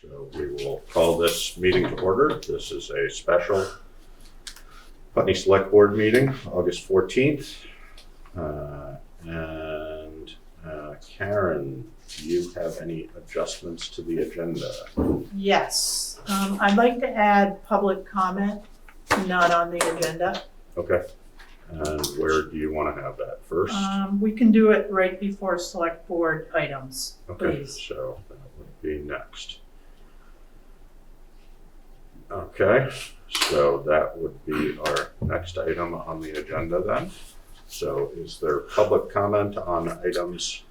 So we will call this meeting to order. This is a special Putney Select Board meeting, August 14th. Karen, do you have any adjustments to the agenda? Yes, I'd like to add public comment, not on the agenda. Okay. And where do you want to have that first? We can do it right before select board items, Okay, please. so that would be next. Okay, so that would be our next item on the agenda then. So is there public comment on items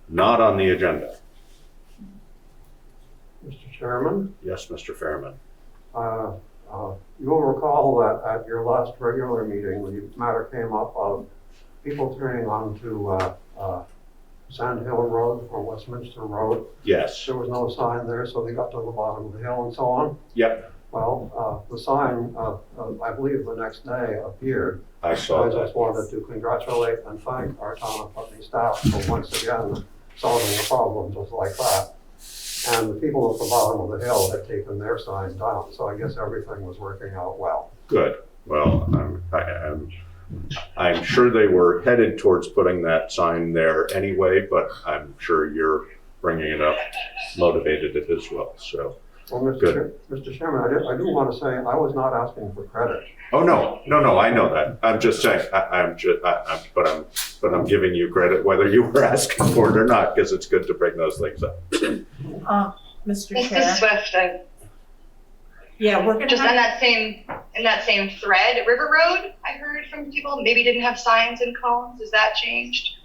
not on the agenda? Mr. Chairman, Yes, Mr. Fairman. you'll recall that at your last regular meeting, the matter came up of people turning onto Sand Hill Road or Westminster Road. Yes. There was no sign there, so they got to the bottom of the hill and so on. Yep, Well, the sign, I believe the next day appeared. I saw I that. just wanted to congratulate and thank our town of Putney staff for once again solving a problem just like that. And the people at the bottom of the hill had taken their sign down, so I guess everything was working out well. Good. Well, I'm sure they were headed towards putting that sign there anyway, but I'm sure you're bringing it up, motivated it as well. So, Well, Good. Mr. Chairman, I do want to say I was not asking for credit. oh no, I know that. I'm just saying, but I'm giving you credit whether you were asking for it or not, because it's good to bring those things up. Mr. This Chair, is Swift. yeah, we're gonna Just in have, that same thread, River Road, I heard from people, maybe didn't have signs and cones. Has that changed?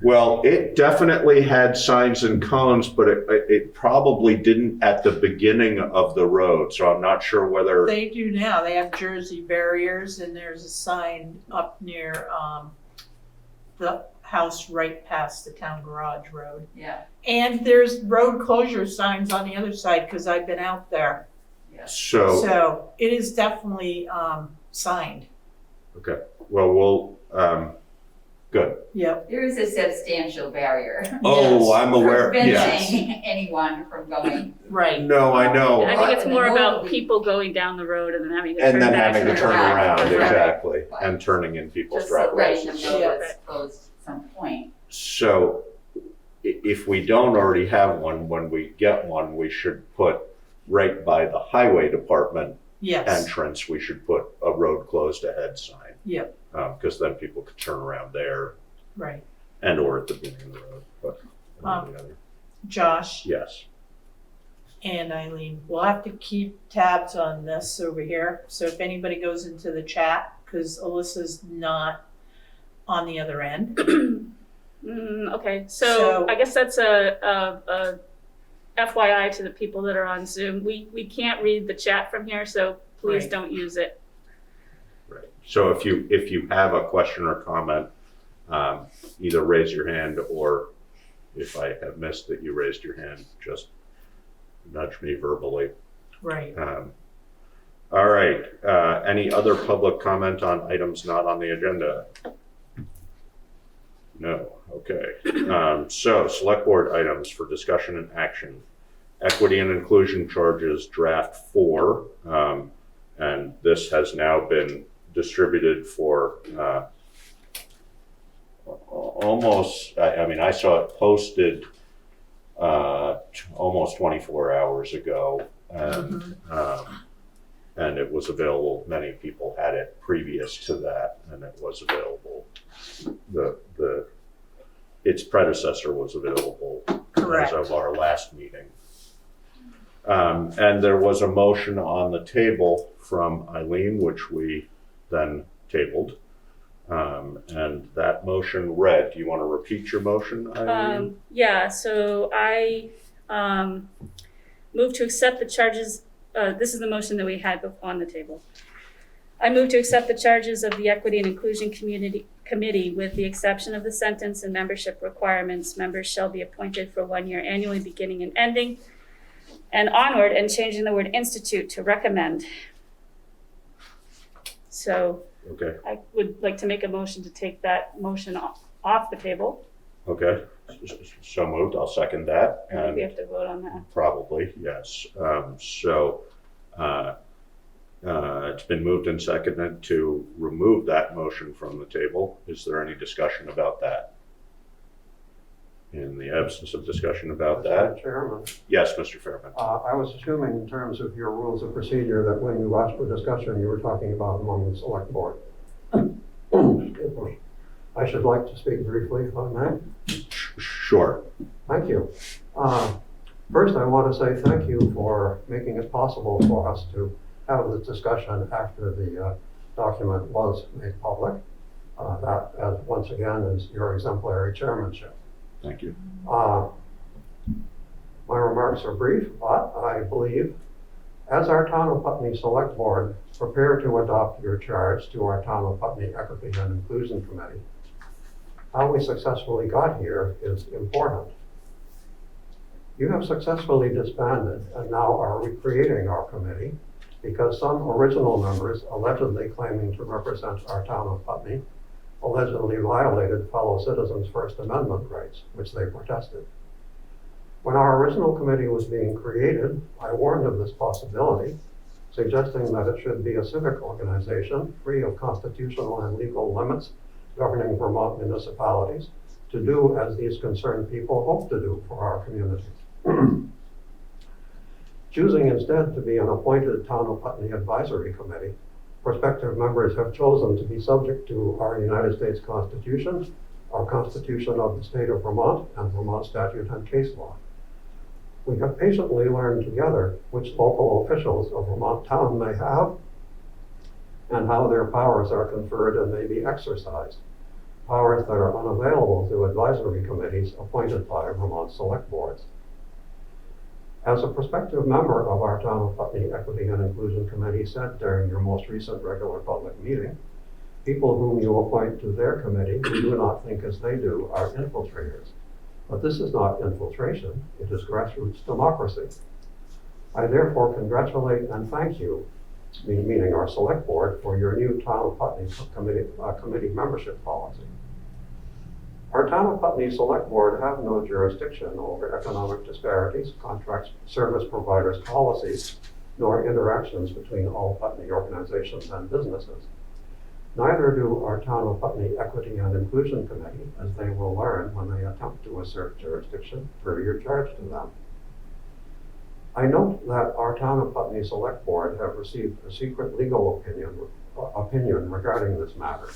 Well, it definitely had signs and cones, but it probably didn't at the beginning of the road. So I'm not sure whether. they do now, they have Jersey barriers and there's a sign up near, the house right past the town garage road. Yeah. And there's road closure signs on the other side, cause I've been out there. So it is definitely, signed. Okay, well, good. Yep. There is a substantial barrier. Oh, I'm aware, yes. Preventing anyone from going. Right. No, I know. I think it's more about Normally- people going down the road and then having to And turn then back. having to turn around, Right. exactly, Right. and turning in people's Just letting driveways. them and know stuff. Yeah. it's closed at some point. So if we don't already have one, when we get one, we should put right by the highway department Yes, entrance, we should put a road closed ahead sign. Yep. Because then people could turn around there right. and or at the beginning of the road, but one or the other. Josh Yes, and Eileen, we'll have to keep tabs on this over here. So if anybody goes into the chat, because Alyssa's not on the other end. Okay, So- so I guess that's a FYI to the people that are on Zoom. We can't read the chat from here, so please Right. don't use it. right. So if you have a question or comment, either raise your hand, or if I have missed that you raised your hand, just nudge me verbally. Right. All right, any other public comment on items not on the agenda? No, okay. So select board items for discussion and action. Equity and inclusion charges draft 4. And this has now been distributed for almost, I mean, I saw it posted almost 24 hours ago. And it was available, many people had it previous to that, and it was available. Its predecessor was available Correct. as of our last meeting. And there was a motion on the table from Eileen, which we then tabled. And that motion read, do you want to repeat your motion, Eileen? Yeah, so I move to accept the charges. This is the motion that we had on the table. I move to accept the charges of the Equity and Inclusion Committee with the exception of the sentence and membership requirements. Members shall be appointed for 1 year annually, beginning and ending, and onward, and changing the word institute to recommend. So Okay, I would like to make a motion to take that motion off the table. okay. So moved, I'll second that. I think we And have to vote on that. probably, yes. It's been moved and seconded to remove that motion from the table. Is there any discussion about that? In the absence of discussion about that, Mr. Chairman, yes, Mr. Fairman. I was assuming in terms of your rules of procedure that when you asked for discussion, you were talking about among the select board. I should like to speak briefly on that. Sure. Thank you. First, I want to say thank you for making it possible for us to have this discussion after the document was made public. That, once again, is your exemplary chairmanship. Thank you. My remarks are brief, but I believe, as our Town of Putney Select Board prepare to adopt your charge to our Town of Putney Equity and Inclusion Committee, how we successfully got here is important. You have successfully disbanded and now are recreating our committee because some original members, allegedly claiming to represent our Town of Putney, allegedly violated fellow citizens' First Amendment rights, which they protested. When our original committee was being created, I warned of this possibility, suggesting that it should be a civic organization free of constitutional and legal limits governing Vermont municipalities to do as these concerned people hope to do for our communities. Choosing instead to be an appointed Town of Putney Advisory Committee, prospective members have chosen to be subject to our United States Constitution, our Constitution of the State of Vermont, and Vermont statute and case law. We have patiently learned together which local officials a Vermont town may have and how their powers are conferred and may be exercised, powers that are unavailable to advisory committees appointed by Vermont select boards. As a prospective member of our Town of Putney Equity and Inclusion Committee said during your most recent regular public meeting, people whom you appoint to their committee who do not think as they do are infiltrators. But this is not infiltration, it is grassroots democracy. I therefore congratulate and thank you, meaning our select board, for your new Town of Putney committee membership policy. Our Town of Putney Select Board have no jurisdiction over economic disparities, contracts, service providers' policies, nor interactions between all Putney organizations and businesses. Neither do our Town of Putney Equity and Inclusion Committee, as they will learn when they attempt to assert jurisdiction per your charge to them. I note that our Town of Putney Select Board have received a secret legal opinion regarding this matter.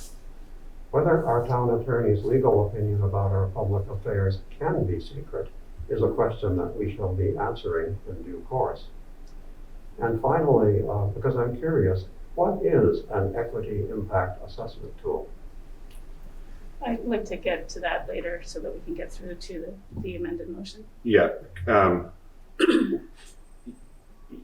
Whether our town attorney's legal opinion about our public affairs can be secret is a question that we shall be answering in due course. And finally, because I'm curious, what is an equity impact assessment tool? I'd like to get to that later so that we can get through to the amended motion. Yeah.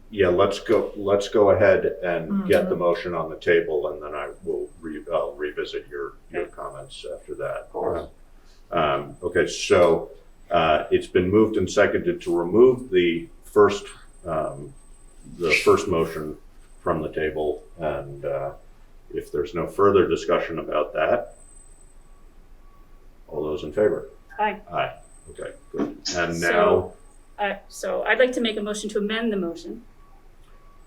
Yeah, let's go ahead and get the motion on the table, and then I will I'll revisit your comments after that. Of course. Okay, so it's been moved and seconded to remove the first motion from the table, and if there's no further discussion about that, all those in favor? Aye. Aye. Okay, good. And now, So I'd like to make a motion to amend the motion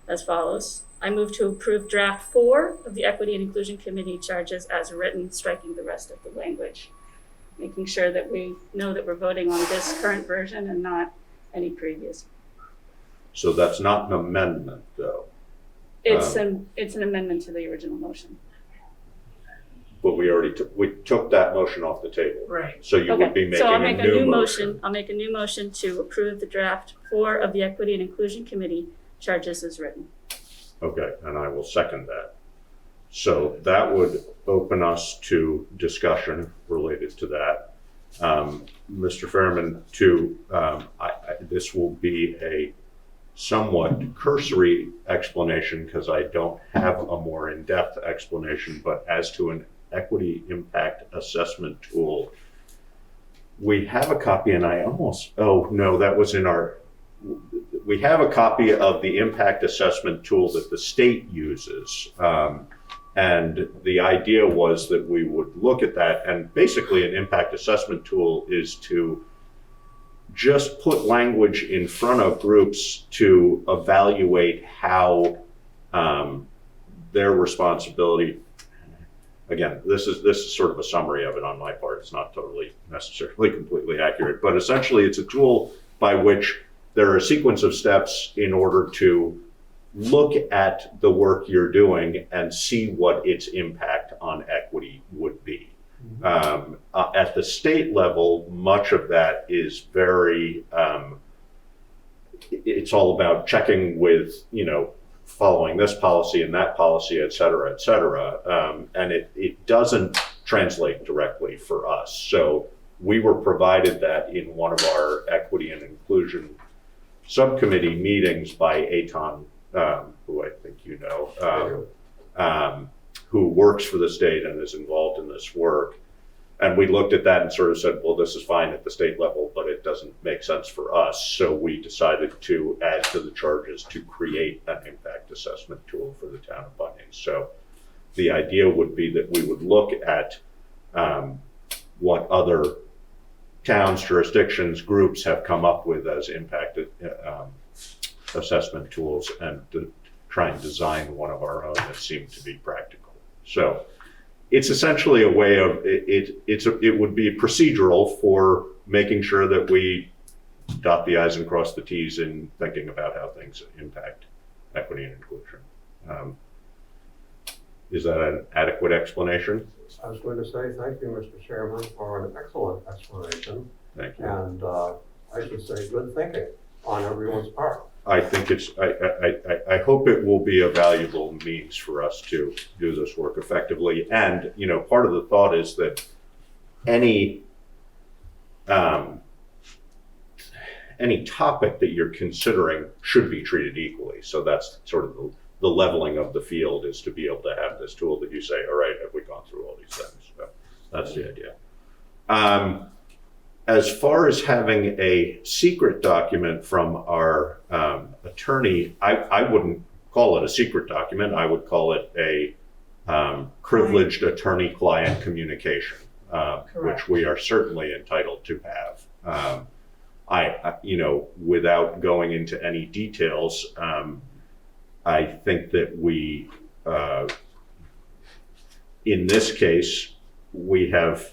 as follows. I move to approve draft 4 of the Equity and Inclusion Committee charges as written, striking the rest of the language, making sure that we know that we're voting on this current version and not any previous. so that's not an amendment, though. It's an amendment to the original motion. But we took that motion off the table. Right. So you would be making So I'll a make new motion. I'll make a new motion to approve the draft 4 of the Equity and Inclusion Committee charges as written. Okay, and I will second that. So that would open us to discussion related to that. Mr. Fairman, this will be a somewhat cursory explanation because I don't have a more in-depth explanation, but as to an equity impact assessment tool, we have a copy, and we have a copy of the impact assessment tool that the state uses. And the idea was that we would look at that, and basically an impact assessment tool is to just put language in front of groups to evaluate how their responsibility. Again, this is sort of a summary of it on my part. It's not totally necessarily completely accurate, but essentially it's a tool by which there are a sequence of steps in order to look at the work you're doing and see what its impact on equity would be. At the state level, much of that is very, it's all about checking with, following this policy and that policy, et cetera, et cetera. And it doesn't translate directly for us. So we were provided that in one of our equity and inclusion subcommittee meetings by Aton, who I think you know, who works for the state and is involved in this work. And we looked at that and sort of said, well, this is fine at the state level, but it doesn't make sense for us. So we decided to add to the charges to create an impact assessment tool for the town of Putney. So the idea would be that we would look at what other towns, jurisdictions, groups have come up with as impact assessment tools, and to try and design one of our own that seemed to be practical. So it's essentially a way of, it would be procedural for making sure that we dot the I's and cross the T's in thinking about how things impact equity and inclusion. Is that an adequate explanation? I was going to say thank you, Mr. Chairman, for an excellent explanation. Thank you. And I should say good thinking on everyone's part. I think I hope it will be a valuable means for us to do this work effectively. And, part of the thought is that any topic that you're considering should be treated equally. So that's sort of the leveling of the field, is to be able to have this tool that you say, all right, have we gone through all these things? So that's the idea. As far as having a secret document from our attorney, I wouldn't call it a secret document. I would call it a privileged attorney-client communication, which we are certainly entitled to have. Without going into any details, I think that we, in this case, we have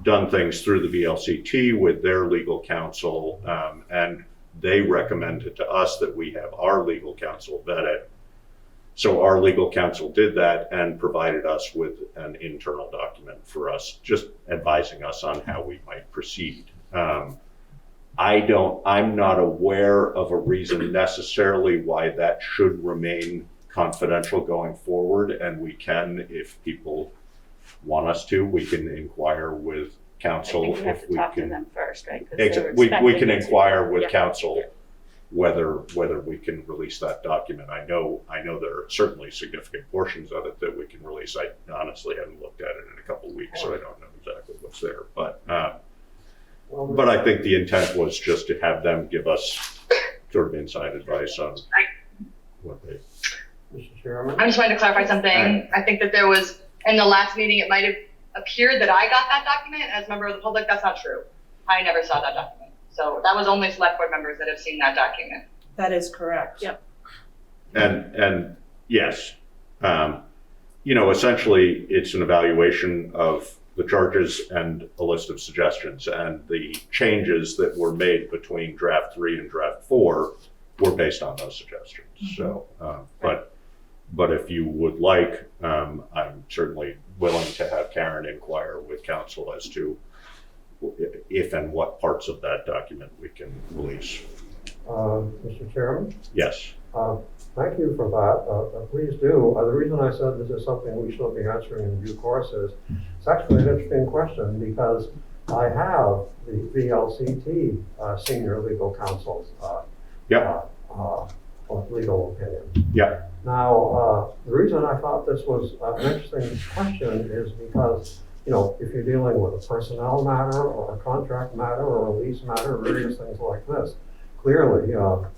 done things through the VLCT with their legal counsel, and they recommended to us that we have our legal counsel vet it. So our legal counsel did that and provided us with an internal document for us, just advising us on how we might proceed. I'm not aware of a reason necessarily why that should remain confidential going forward, and we can, if people want us to, we can inquire with counsel. I think we have if to we talk can, to them first, right? 'Cause we they're can expecting us to. inquire with Yeah. counsel Yeah. whether we can release that document. I know there are certainly significant portions of it that we can release. I honestly haven't looked at it in a couple of weeks, so I don't know exactly what's there. But I think the intent was just to have them give us sort of inside advice on what they. Mr. Chairman? I just wanted to clarify something. I think that there was, in the last meeting, it might have appeared that I got that document as a member of the public. That's not true. I never saw that document. So that was only select board members that have seen that document. That is correct. Yep. And yes, essentially it's an evaluation of the charges and a list of suggestions, and the changes that were made between draft 3 and draft 4 were based on those suggestions. So, but if you would like, I'm certainly willing to have Karen inquire with counsel as to if and what parts of that document we can release. Mr. Chairman? Yes. Thank you for that. Please do. The reason I said this is something we should be answering in due course is, it's actually an interesting question, because I have the VLCT senior legal counsel's legal opinion. Yeah. Now, the reason I thought this was an interesting question is because, if you're dealing with a personnel matter or a contract matter or a lease matter, various things like this, clearly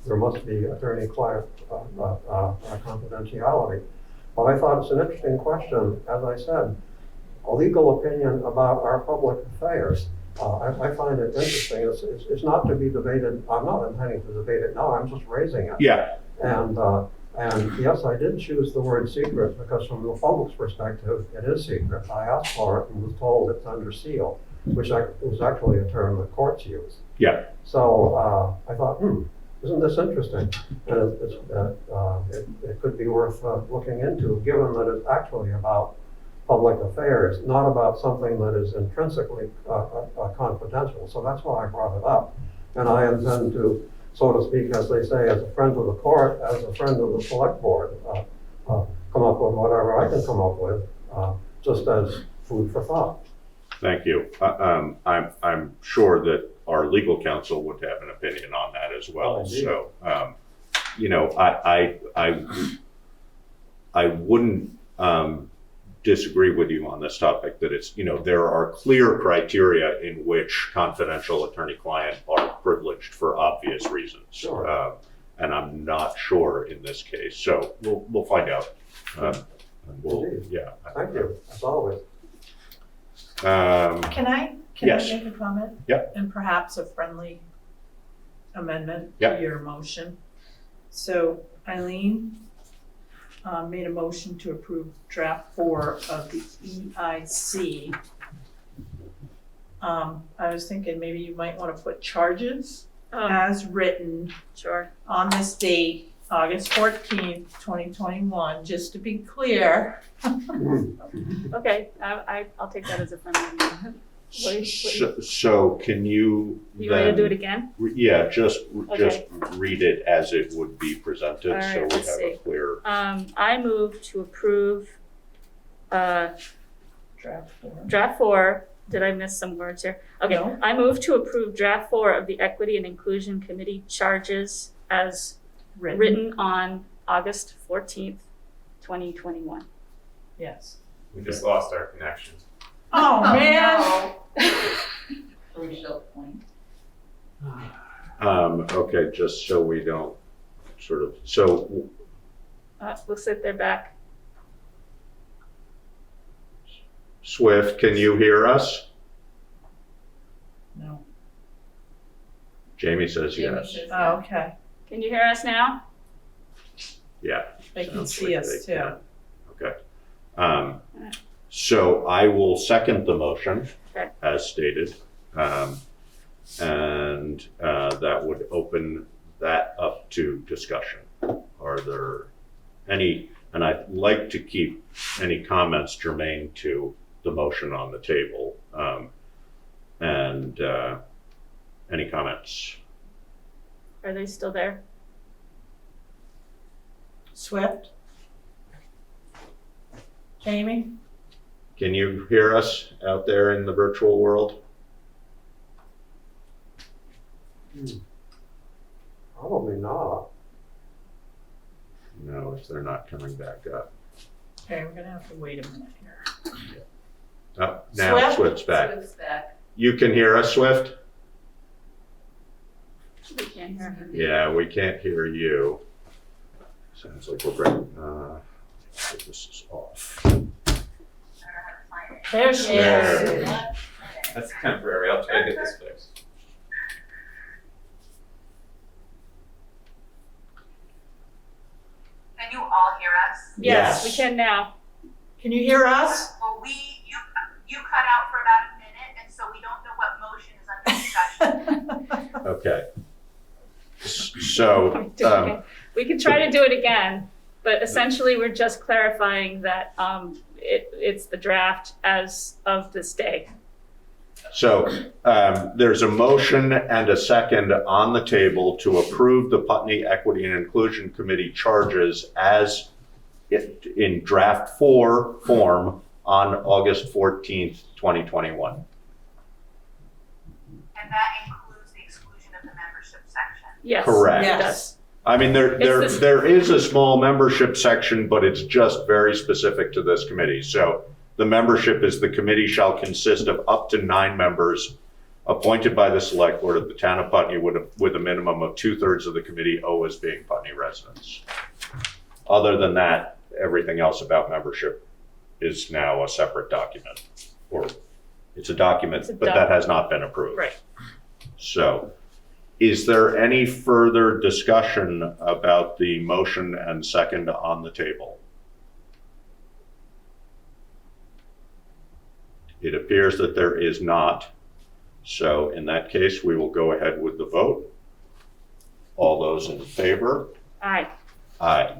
there must be attorney-client confidentiality. But I thought it's an interesting question, as I said, a legal opinion about our public affairs. I find it interesting. It's not to be debated. I'm not intending to debate it now. I'm just raising it. Yeah, And yes, I did choose the word secret because from the public's perspective, it is secret. I asked for it and was told it's under seal, which was actually a term the courts use. yeah, So I thought, isn't this interesting? And it could be worth looking into, given that it's actually about public affairs, not about something that is intrinsically confidential. So that's why I brought it up. And I intend to, so to speak, as they say, as a friend of the court, as a friend of the select board, come up with whatever I can come up with, just as food for thought. thank you. I'm sure that our legal counsel would have an opinion on that as well. Oh, indeed. So, you know, I wouldn't disagree with you on this topic, that it's, you know, there are clear criteria in which confidential attorney-client are privileged for obvious reasons. Sure. And I'm not sure in this case, so we'll find out. And we'll, Indeed. yeah. Thank you, as always. Can I Yes. make a comment? Yep. And perhaps a friendly amendment Yep. to your motion? So Eileen made a motion to approve draft 4 of the EIC. I was thinking maybe you might want to put charges as written Sure. on this date, August 14th, 2021, just to be clear. Okay, I'll take that as a friendly amendment. So can you You want me to then- do it again? Yeah, just Okay. read it as it would be presented, All so right, we have let's a see. clear. I move to approve, Draft 4. draft 4. Did I miss some words here? Okay, No. I move to approve draft 4 of the Equity and Inclusion Committee charges as written on August 14th, 2021. Yes. We just lost our connection. Oh, man. Crucial point. Okay, just so we don't sort of, so Looks like they're back. Swift, can you hear us? No. Jamie says Jamie yes. says Oh, okay. Can you hear us now? Yeah. They can sounds see like us they too. can. Okay. So I will second the motion Okay. as stated. And that would open that up to discussion. Are there any, and I'd like to keep any comments germane to the motion on the table. And any comments? Are they still there? Swift? Jamie? Can you hear us out there in the virtual world? Probably not. No, if they're not coming back up. Okay, we're gonna have to wait a minute here. Oh, now Swift? Swift's back. Swift's back. You can hear us, Swift? We can't hear her. Yeah, we can't hear you. Sounds like we're bringing, this is off. There she There. is. That's temporary. I'll try to get this fixed. Can you all hear us? Yes, Yes. we can now. Can you hear us? Well, you cut out for about a minute, and so we don't know what motion is under discussion. Okay. So, We can try to do it again, but essentially we're just clarifying that it's the draft as of this day. there's a motion and a second on the table to approve the Putney Equity and Inclusion Committee charges as in draft 4 form on August 14th, 2021. And that includes the exclusion of the membership section. Yes. Correct. It does. Yes. I mean, there It's there is a small membership section, but it's just very specific to this committee. So the membership is the committee shall consist of up to 9 members appointed by the select board of the town of Putney with a minimum of 2/3 of the committee always being Putney residents. Other than that, everything else about membership is now a separate document, or it's a document, It's a but that has not been approved. Right. So, is there any further discussion about the motion and second on the table? It appears that there is not. So in that case, we will go ahead with the vote. All those in favor? Aye. Aye.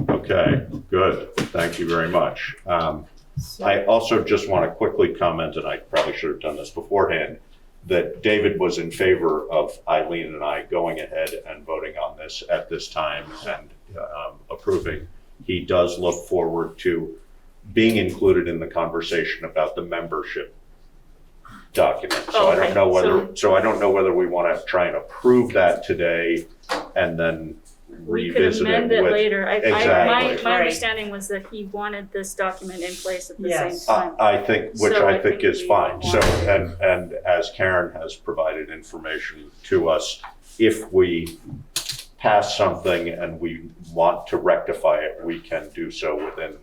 Okay, good. Thank you very much. I also just want to quickly comment, and I probably should have done this beforehand, that David was in favor of Eileen and I going ahead and voting on this at this time and approving. He does look forward to being included in the conversation about the membership document. So I Okay, don't know whether we want to try and approve that today and then We could revisit amend it it with. later. Exactly. My Right. understanding was that he wanted this document in place at the same Yes. time. I think, which So I I think think is we fine. So, want- and as Karen has provided information to us, if we pass something and we want to rectify it, we can do so within,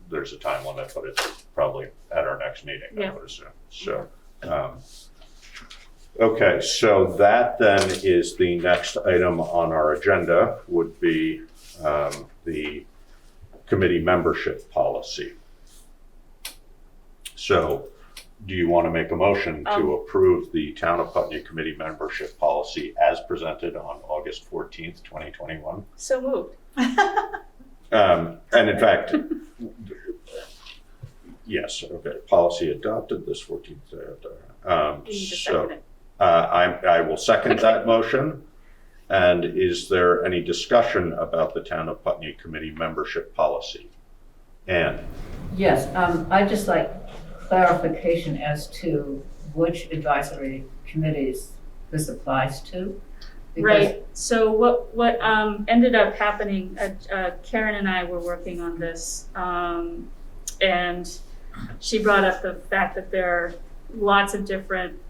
there's a time limit, but it's probably at our next meeting, I Yeah. would assume. So, okay, so that then is the next item on our agenda would be the committee membership policy. So do you want to make a motion to approve the Town of Putney Committee membership policy as presented on August 14th, 2021? So moved. And in fact, yes, okay, policy adopted this 14th. You need to second it. I will second that motion. And is there any discussion about the Town of Putney Committee membership policy? Ann? Yes, I'd just like clarification as to which advisory committees this applies to. Because- Right, so what ended up happening, Karen and I were working on this, and she brought up the fact that there are lots of different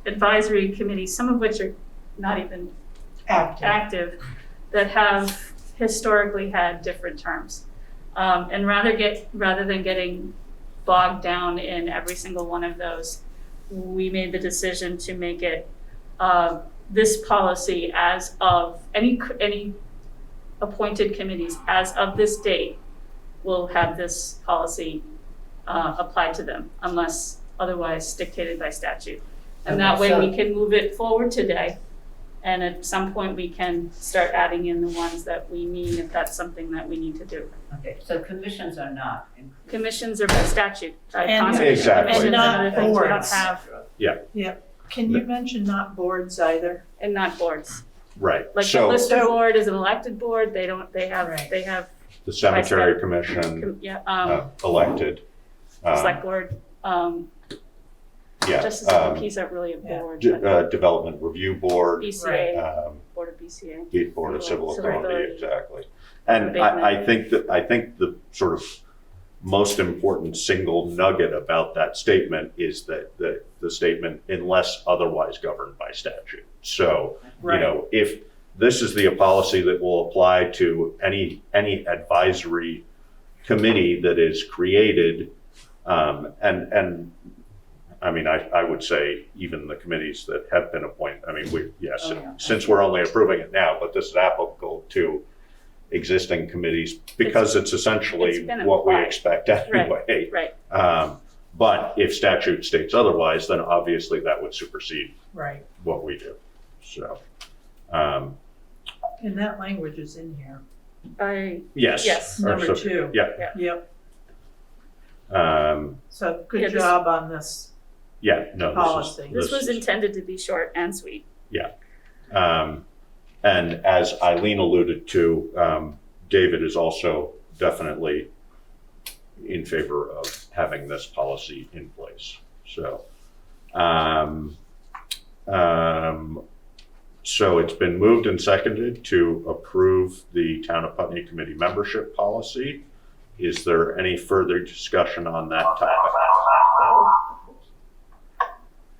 advisory committees, some of which are not even active, that have historically had different terms. And rather than getting bogged down in every single one of those, we made the decision to make it this policy as of any appointed committees as of this date will have this policy applied to them unless otherwise dictated by statute. And that way we can move it forward today. And at some point we can start adding in the ones that we need if that's something that we need to do. Okay, so commissions are not included. Commissions are by statute. And- conservation Exactly. commissions And not other things we don't boards. have, Can you mention not boards either? and not boards. Right. Like the So lister So- board is an elected board, they Right. have, the Cemetery Commission elected. select board, Yeah. just as a piece of really a board, but Development Review Board, BCA, um, Board of BCA. Board of Civil Civil Authority, Authority. exactly. And Big I think the sort of most important single nugget about that statement is that the statement, unless otherwise governed by statute. So, you know, if this is the policy that will apply to any advisory committee that is created, and I mean, I would say even the committees that have been appointed, I mean, since we're only approving it now, but this is applicable to existing committees because it's essentially it's been what we applied. expect anyway. Right, But if statute states otherwise, then obviously that would supersede Right. what we do. So, And that language is in here. yes. Yes. Or Number so- 2. Yeah. Yep. Yeah, So Yeah, good this- job on this. no, Policy. this was intended to be short and sweet. And as Eileen alluded to, David is also definitely in favor of having this policy in place. So, so it's been moved and seconded to approve the Town of Putney Committee membership policy. Is there any further discussion on that topic?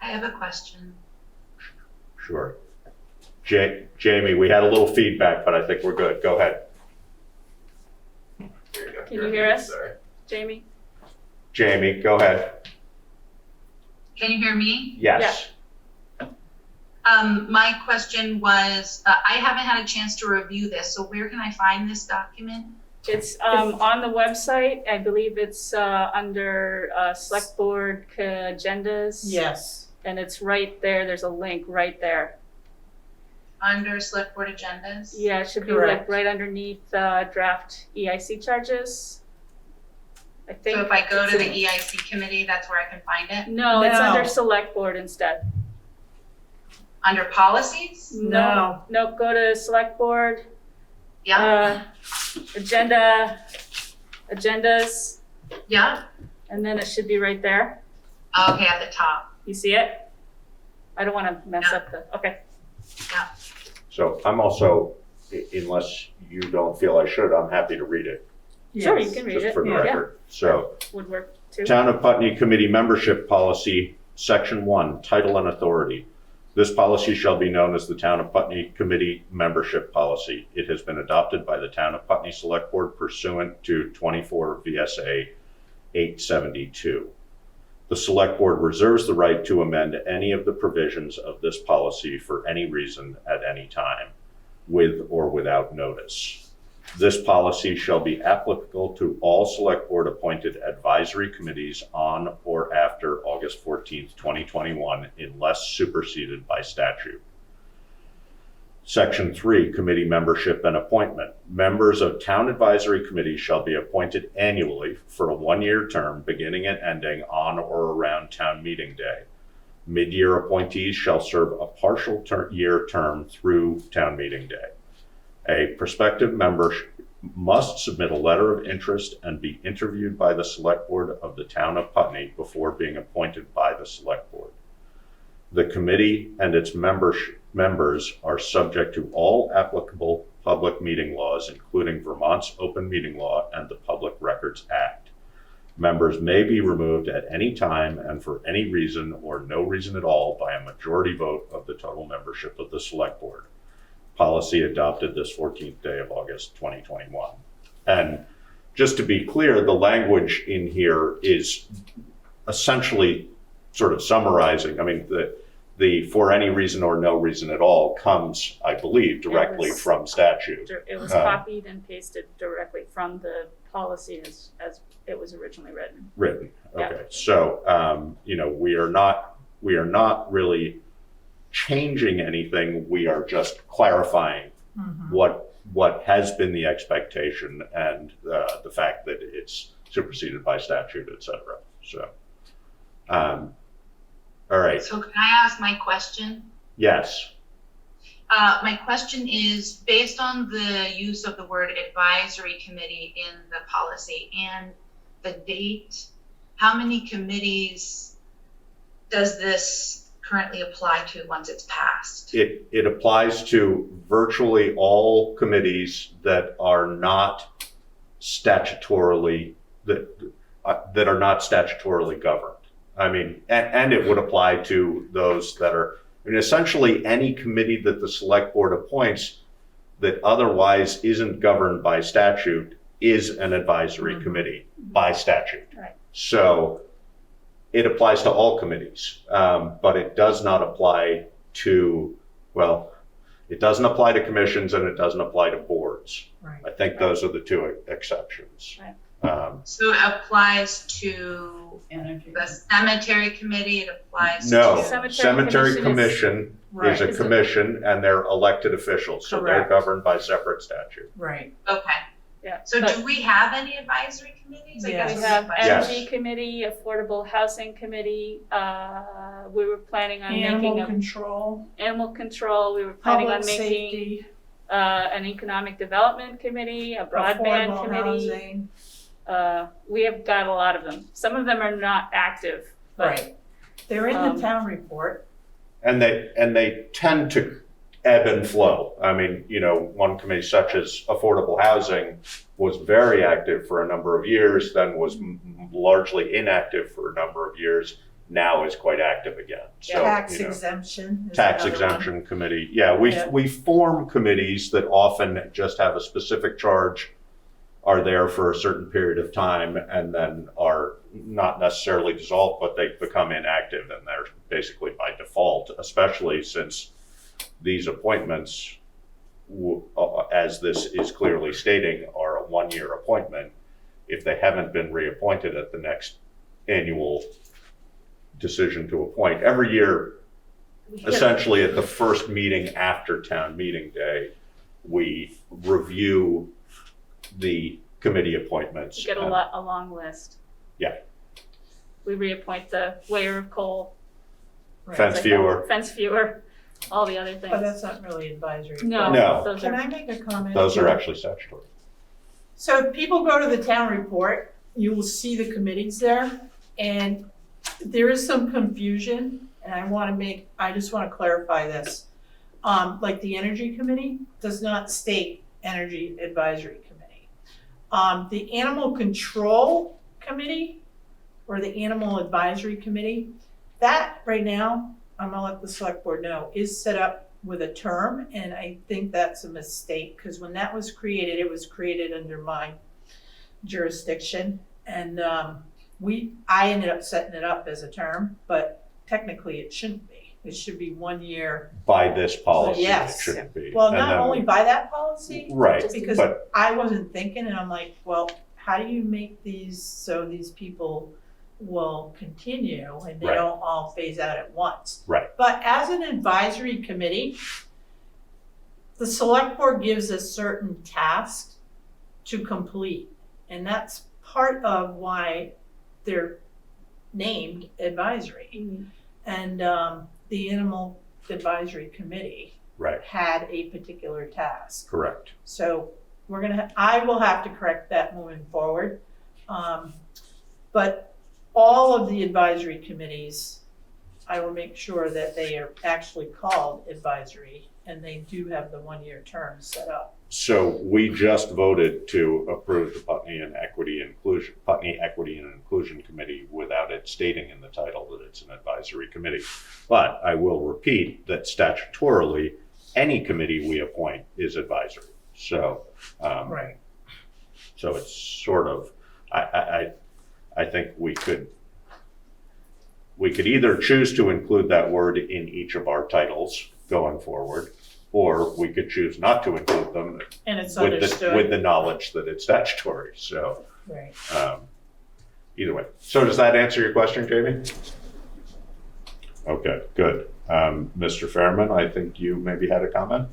I have a question. Sure. Jamie, we had a little feedback, but I think we're good. Go ahead. There you go. Can you hear us? Sorry. Jamie? Jamie, go ahead. Can you hear me? Yes. My question was, I haven't had a chance to review this, so where can I find this document? It's on the website. I believe it's under Select Board agendas. Yes. And it's right there. There's a link right there. Under select board agendas? Yeah, it should be Correct. like right underneath draft EIC charges. I think. So if I go to the EIC committee, that's where I can find it? No, it's No. under Select Board instead. Under policies? No. Nope, go to Select Board. Yeah, Agendas, yeah, and then it should be right there. okay, at the top. You see it? I don't want to mess up the, okay. So I'm also, unless you don't feel I should, I'm happy to read it, Sure, you Yes. can read just it. for the Yeah, record. So, would work too. Town of Putney Committee Membership Policy, Section 1, Title and Authority. This policy shall be known as the Town of Putney Committee Membership Policy. It has been adopted by the Town of Putney Select Board pursuant to 24 VSA 872. The Select Board reserves the right to amend any of the provisions of this policy for any reason at any time, with or without notice. This policy shall be applicable to all Select Board appointed advisory committees on or after August 14th, 2021, unless superseded by statute. Section 3, Committee Membership and Appointment. Members of Town Advisory Committees shall be appointed annually for a one-year term beginning and ending on or around Town Meeting Day. Mid-year appointees shall serve a partial year term through Town Meeting Day. A prospective member must submit a letter of interest and be interviewed by the Select Board of the Town of Putney before being appointed by the Select Board. The committee and its members are subject to all applicable public meeting laws, including Vermont's Open Meeting Law and the Public Records Act. Members may be removed at any time and for any reason or no reason at all by a majority vote of the total membership of the Select Board. Policy adopted this 14th day of August 2021. And just to be clear, the language in here is essentially sort of summarizing. I mean, the for any reason or no reason at all comes, I believe, directly was- from statute. It was copied and pasted directly from the policy as it was originally written. Okay, Yeah. so we are not really changing anything. We are just clarifying Mhm. what has been the expectation and the fact that it's superseded by statute, et cetera. So, all right. So can I ask my question? Yes. My question is, based on the use of the word advisory committee in the policy and the date, how many committees does this currently apply to once it's passed? It applies to virtually all committees that are not statutorily governed. I mean, and it would apply to those that are, I mean, essentially any committee that the Select Board appoints that otherwise isn't governed by statute is an advisory committee by statute. Right. So it applies to all committees, but it does not apply to, it doesn't apply to commissions and it doesn't apply to boards. Right. I think those are the two exceptions. Right. So it applies to Energy. the cemetery committee, it applies No, to. Cemetery Commission is a Right. commission and they're elected officials, so they're Correct. governed by separate statute. Right. Okay, Yeah. so But do we have any advisory committees? I Yes. guess we is have the question. Yes. Energy Committee, Affordable Housing Committee. We were planning on making Animal control, animal control. We were planning public on making safety, an Economic Development Committee, a Broadband affordable Committee. housing. We have got a lot of them. Some of them are not active, but Right. They're in the town report. And they tend to ebb and flow. I mean, one committee such as Affordable Housing was very active for a number of years, then was largely inactive for a number of years, now is quite active again. So, Tax exemption. is Tax another one. exemption committee. Yeah, we form committees that often just have a specific charge are there for a certain period of time and then are not necessarily dissolved, but they become inactive, and they're basically by default, especially since these appointments, as this is clearly stating, are a one-year appointment. If they haven't been reappointed at the next annual decision to appoint, every year, essentially at the first meeting after town meeting day, we review the committee appointments. You get a long list. Yeah. We reappoint the weigher of coal. Fence viewer. Fence viewer, all the other things. But that's not really advisory. No, No. those Can are, I make a comment? Those are actually statutory. So if people go to the town report, you will see the committees there, and there is some confusion, and I just wanna clarify this. Like the Energy Committee does not state Energy Advisory Committee. The Animal Control Committee, or the Animal Advisory Committee, that right now, I'm gonna let the select board know, is set up with a term, and I think that's a mistake, because when that was created, it was created under my jurisdiction, and I ended up setting it up as a term, but technically it shouldn't be. It should be 1 year. By this policy, it Yes. shouldn't be. Well, And not then- only by that policy, Right, because but I wasn't thinking, and I'm like, well, how do you make these so these people will continue and they Right. don't all phase out at once? Right. But as an advisory committee, the select board gives a certain task to complete, and that's part of why they're named advisory. And the Animal Advisory Committee right, had a particular task. correct. So I will have to correct that moving forward. But all of the advisory committees, I will make sure that they are actually called advisory, and they do have the 1 year term set up. So we just voted to approve the Putney Equity and Inclusion Committee without it stating in the title that it's an advisory committee. But I will repeat that statutorily, any committee we appoint is advisory. So, Right. so it's sort of, I think we could either choose to include that word in each of our titles going forward, or we could choose not to include them And it's with understood. the knowledge that it's statutory. So Right. either way. So does that answer your question, Jamie? Okay, good. Mr. Fairman, I think you maybe had a comment?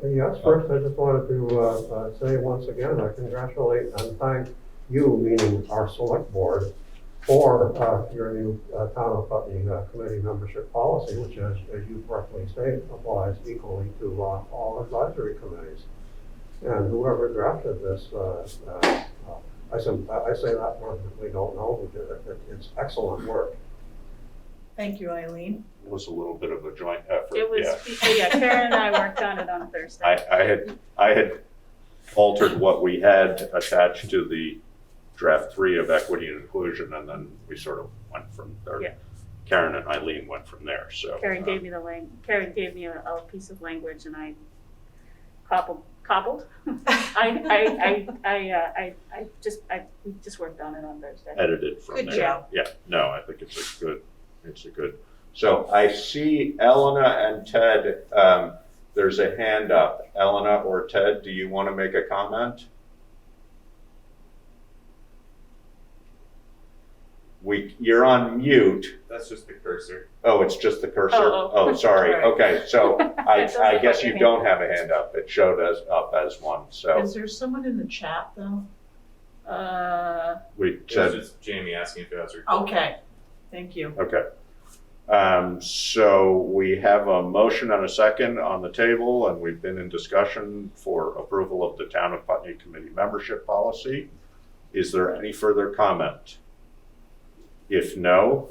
Yes, first I just wanted to say once again, I congratulate and thank you, meaning our select board, for your new Town of Putney committee membership policy, which as you correctly state, applies equally to all advisory committees. And whoever drafted this, I say that we don't know who did it. It's excellent work. Thank you, Eileen. It was a little bit of a joint effort. it was, yeah, Karen and I worked on it on Thursday. I had altered what we had attached to the draft 3 of equity and inclusion, and then we sort of went from there. Yeah. Karen and Eileen went from there, so. Karen gave me Karen gave me a piece of language, and I cobbled. We just worked on it on Thursday. Edited from Good there. job. Yeah, no, I think it's a good. So I see Elena and Ted, there's a hand up. Elena or Ted, do you want to make a comment? You're on mute. That's just the cursor. Oh, it's just the cursor? Oh. Oh, sorry. Right. Okay, so I Doesn't guess put you your don't have a hand up. It showed us up as one, so Is there someone in the chat though? we It was said, just Jamie asking if it was Okay, thank you. okay. So we have a motion and a second on the table, and we've been in discussion for approval of the Town of Putney Committee membership policy. Is there any further comment? If no,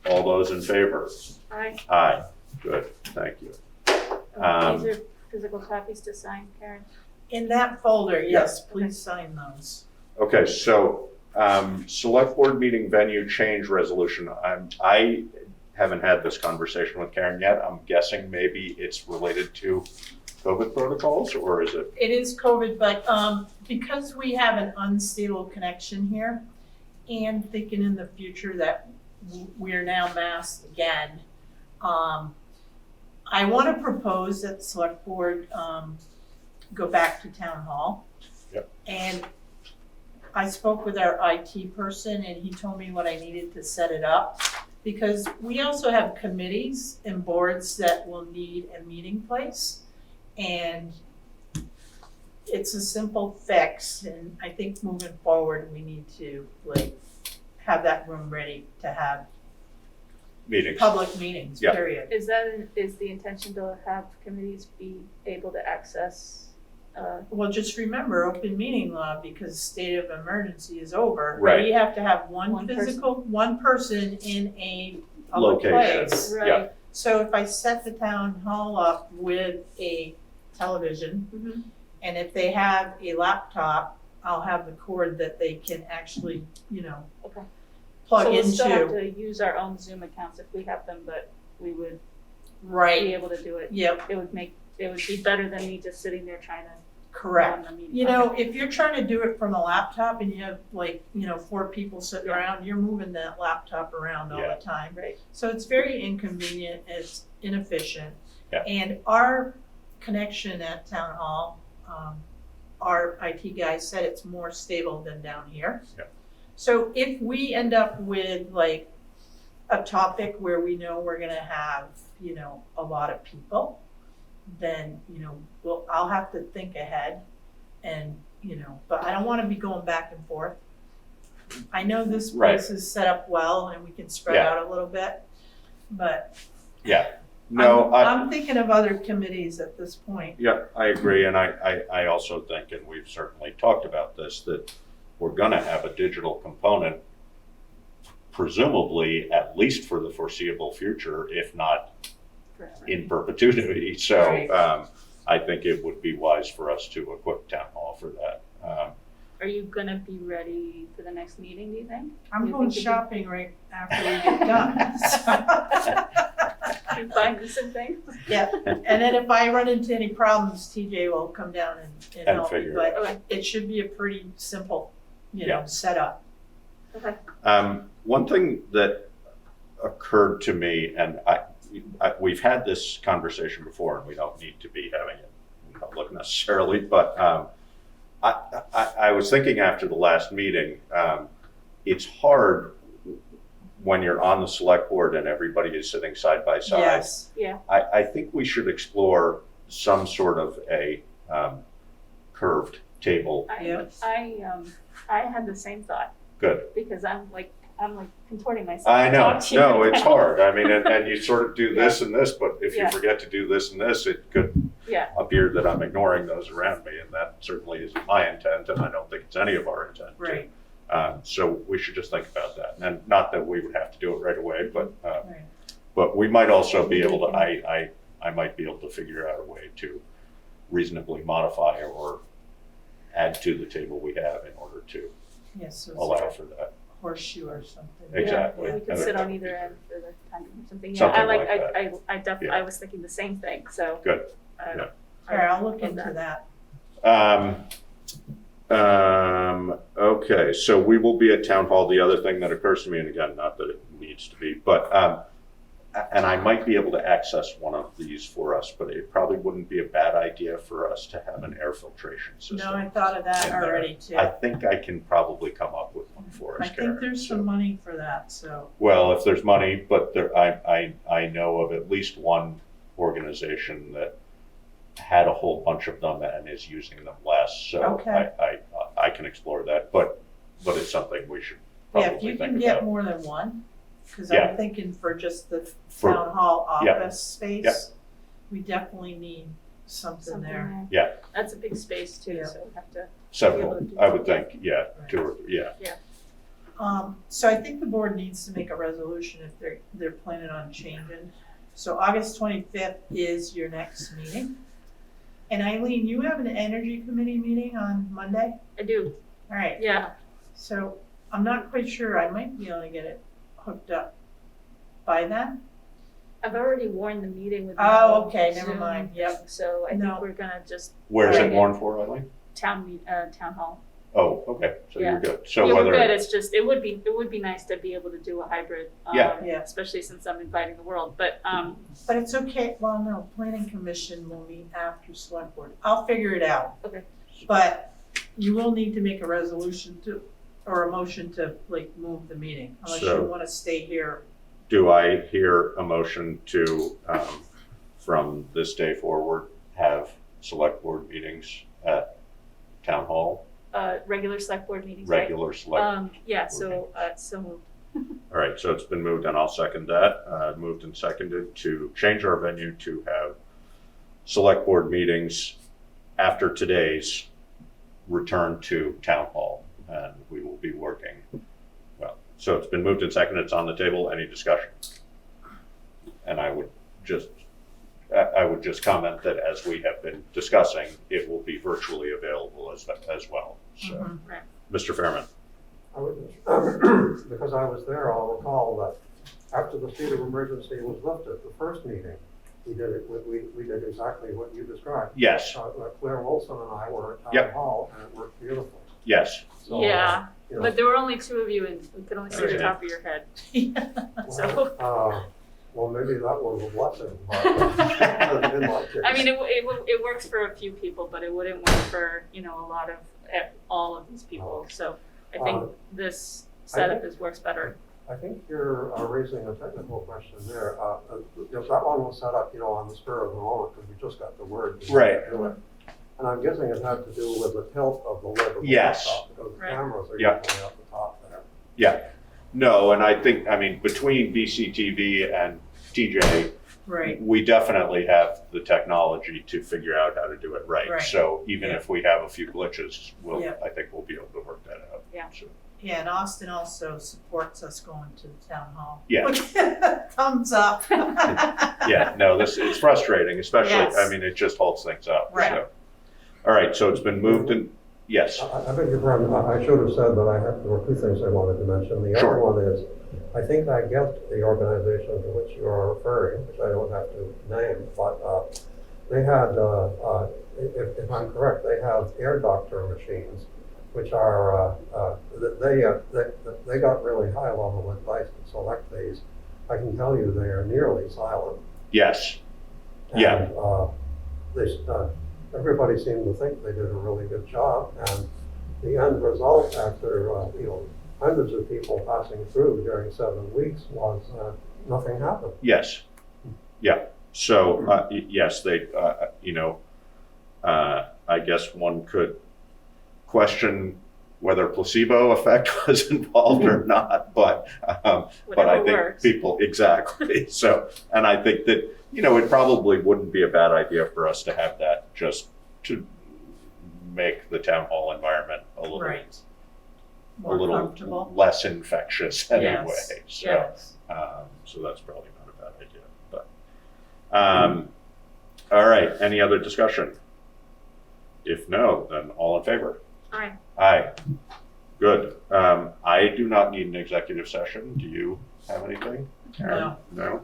all those in favor? Aye. Good, thank you. These are physical copies to sign, Karen. In that folder, yes, please sign those. Okay, so select board meeting venue change resolution. I haven't had this conversation with Karen yet. I'm guessing maybe it's related to COVID protocols, or is it? It is COVID, but because we have an unstable connection here, and thinking in the future that we are now masked again, I want to propose that the select board go back to town hall. Yep. And I spoke with our IT person, and he told me what I needed to set it up. Because we also have committees and boards that will need a meeting place. And it's a simple fix, and I think moving forward, we need to have that room ready to have Meetings. public meetings, Yeah. period. Is the intention to have committees be able to access, Well, just remember, open meeting law, because state of emergency is over. Right. We have to have one One person in a public Location. place. Yeah. right? So if I set the town hall up with a television, Mhm. and if they have a laptop, I'll have the cord that they can actually, Okay. plug So we'll still have into. to use our own Zoom accounts if we have them, but we would be Right, able to do it. yep, It would be better than me just sitting there trying to correct. run the meeting. You know, if you're trying to do it from a laptop and you have 4 people sitting around, you're moving that laptop around all Yeah. the time. Right. So it's very inconvenient, it's inefficient. Yeah. And our connection at town hall, our IT guy said it's more stable than down here. Yeah. So if we end up with a topic where we know we're gonna have, a lot of people, then, I'll have to think ahead and, but I don't wanna be going back and forth. I know this place is set up well and we can spread Yeah. out a little bit, but Yeah. No, I'm thinking of other committees at this point. Yeah, I agree, and I also think, and we've certainly talked about this, that we're gonna have a digital component, presumably at least for the foreseeable future, if not in perpetuity. So Right. I think it would be wise for us to equip town hall for that. Are you gonna be ready for the next meeting, do you think? I'm You going think you shopping right after we get done. So. You find me some things? Yeah, and then if I run into any problems, TJ will come down and help me, figure it but Okay. it should be a pretty simple, Yeah. setup. Okay. One thing that occurred to me, and we've had this conversation before, and we don't need to be having it in public necessarily, but I was thinking after the last meeting, it's hard when you're on the select board and everybody is sitting side by side. Yes, Yeah, I think we should explore some sort of a curved table. Yep. I had the same thought, Good. because I'm like contorting myself. I to know, talk to you no, right it's now. hard. I mean, and you sort of do this and this, but if you Yeah. forget to do this and this, it could Yeah. appear that I'm ignoring those around me, and that certainly isn't my intent, and I don't think it's any of our intent. right, So we should just think about that, and not that we would have to do it right away, but right. but we might also be able to. I might be able to figure out a way to reasonably modify or add to the table we have in order to Yes, so it's allow like for that. a horseshoe or something. Exactly. Yeah, we can sit on either end for the time or something. Yeah, Something I like, like that. I definitely, Yeah. I was thinking the same thing, so. Good. uh, Yeah. All right, I'll look love into that. Okay, so we will be at town hall. The other thing that occurs to me, and again, not that it needs to be, but, and I might be able to access one of these for us, but it probably wouldn't be a bad idea for us to have an air filtration system. No, I thought of that in there. already too. I think I can probably come up with one for us, I Karen. think there's So- some money for that, so, Well, if there's money, but I know of at least one organization that had a whole bunch of them and is using them less, so Okay. I can explore that, but it's something we should yeah, if probably you think can get about. more than one, because Yeah. I'm thinking for just the For- town hall yeah. office space, Yeah. we definitely need something there. Yeah. That's a big space too, Yeah. so we have to. Several, I would think, yeah, 2 or 3, yeah. So I think the board needs to make a resolution if they're planning on changing. So August 25th is your next meeting. And Eileen, you have an energy committee meeting on Monday? I do, All right, yeah. so I'm not quite sure, I might be able to get it hooked up by then. I've already warned the meeting with. Oh, okay, never Zoom, mind, yep. So I think No. we're gonna just Where's Right. it warned for, Eileen? town hall. Oh, okay, so Yeah. you're good. So Yeah, we're good, whether, it's just, it would be nice to be able to do a hybrid, Yeah. Yeah. especially since I'm inviting the world, but, But it's okay, well, no, planning commission will meet after select board. I'll figure it out. Okay. But you will need to make a resolution to, or a motion to like move the meeting, unless you So- wanna stay here. do I hear a motion to, from this day forward, have select board meetings at town hall, regular select board meetings, right? regular select? Yeah, so moved. All right, so it's been moved and I'll second that. Moved and seconded to change our venue to have select board meetings after today's return to town hall. And we will be working, well, so it's been moved and seconded, it's on the table. Any discussion? And I would just comment that as we have been discussing, it will be virtually available as well. So, Mhm. Right. Mr. Fairman. I would, because I was there, I'll recall that after the state of emergency was lifted, the first meeting, we did exactly what you described. Yes, Claire Wilson and I were at Yep. town hall, and it worked beautifully. yes. So, Yeah, you know, but there were only two of you and we could only see the Okay. top of your head. well, well, maybe that was a blessing, but in my case. I mean, it works for a few people, but it wouldn't work for, a lot of, all of these people. So I think this setup works better. I think you're raising a technical question there. If that one was set up, on the spur of the moment, because we just got the word. Right. Do it. And I'm guessing it had to do with the tilt of the lid of the Yes. laptop, because the Right. cameras are Yeah. usually at the top there. Yeah, no, and I think, between BCTV and TJ, Right, we definitely have the technology to figure out how to do it right. Right. So even Yeah. if we have a few glitches, Yeah. I think we'll be able to work that out. Yeah. So, yeah, and Austin also supports us going to the town hall. Yeah. Thumbs up. yeah, no, it's frustrating, especially, Yes. it just holds things up. Right. So. All right, so it's been moved and, yes, I beg your pardon, I should have said that there were two things I wanted to mention. The Sure. other one is, I think I get the organization to which you are referring, which I don't have to name, but they had, if I'm correct, they have air doctor machines, which are, they got really high level advice to select these. I can tell you they are nearly silent. yes, Yeah. And everybody seemed to think they did a really good job, and the end result after, hundreds of people passing through during 7 weeks was nothing happened. yes, yeah. So, yes, they, I guess one could question whether placebo effect was involved or not, but I Whatever think works. people, exactly. So, and I think that, it probably wouldn't be a bad idea for us to have that just to make the town hall environment a Right. a More little comfortable. less infectious anyway. Yes, So, yes. so that's probably not a bad idea, but, all right, any other discussion? If no, then all in favor? Aye. Aye. Good. I do not need an executive session. Do you have anything? Karen? No?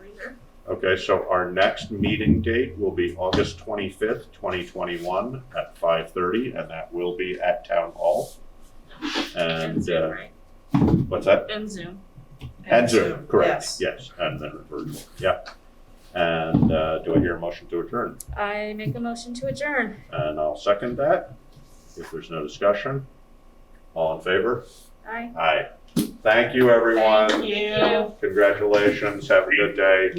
Okay, so our next meeting date will be August 25th, 2021 at 5:30, and that will be at Town Hall. And And, Zoom, right? what's that? And Zoom. And Zoom, correct, Yes. yes, and then virtual, yeah. And do I hear a motion to adjourn? I make a motion to adjourn. And I'll second that. If there's no discussion, all in favor? Aye. Aye. Thank you, everyone. Thank you. Congratulations, have a good day.